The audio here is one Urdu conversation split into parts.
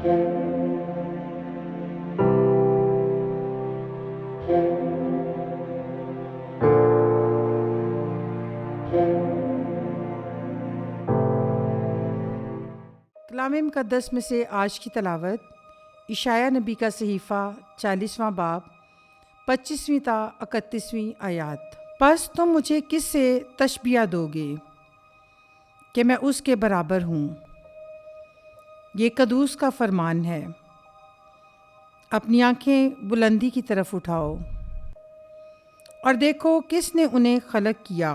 کلام مقدس میں سے آج کی تلاوت اشعیاء نبی کا صحیفہ 40واں باب 25ویں تا 31ویں آیات۔ پس تم مجھے کس سے تشبیہ دو گے کہ میں اس کے برابر ہوں؟ یہ قدوس کا فرمان ہے۔ اپنی آنکھیں بلندی کی طرف اٹھاؤ اور دیکھو کس نے انہیں خلق کیا،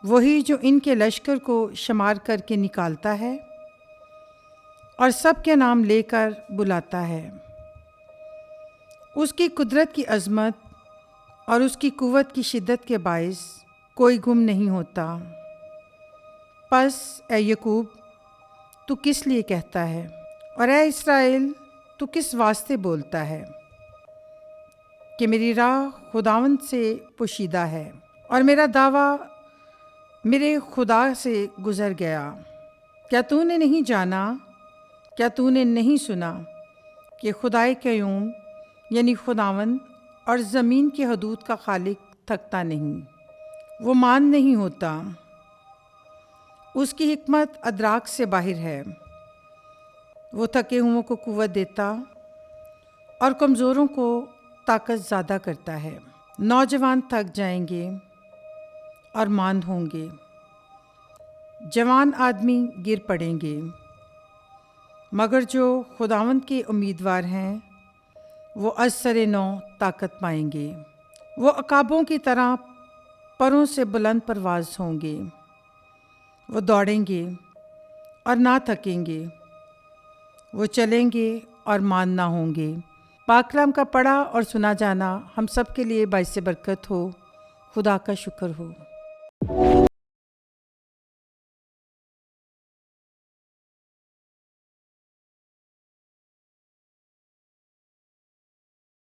وہی جو ان کے لشکر کو شمار کر کے نکالتا ہے اور سب کے نام لے کر بلاتا ہے۔ اس کی قدرت کی عظمت اور اس کی قوت کی شدت کے باعث کوئی گم نہیں ہوتا۔ پس اے یعقوب تو کس لیے کہتا ہے، اور اے اسرائیل تو کس واسطے بولتا ہے کہ میری راہ خداوند سے پوشیدہ ہے اور میرا دعویٰ میرے خدا سے گزر گیا۔ کیا تو نے نہیں جانا، کیا تو نے نہیں سنا کہ خدائے قیوم یعنی خداوند اور زمین کی حدود کا خالق تھکتا نہیں، وہ مان نہیں ہوتا، اس کی حکمت ادراک سے باہر ہے۔ وہ تھکے ہوئوں کو قوت دیتا اور کمزوروں کو طاقت زیادہ کرتا ہے۔ نوجوان تھک جائیں گے اور ماند ہوں گے، جوان آدمی گر پڑیں گے، مگر جو خداوند کے امیدوار ہیں وہ از سر نو طاقت پائیں گے۔ وہ عقابوں کی طرح پروں سے بلند پرواز ہوں گے، وہ دوڑیں گے اور نہ تھکیں گے، وہ چلیں گے اور ماند نہ ہوں گے۔ پاک کلام کا پڑھا اور سنا جانا ہم سب کے لیے باعث برکت ہو۔ خدا کا شکر ہو۔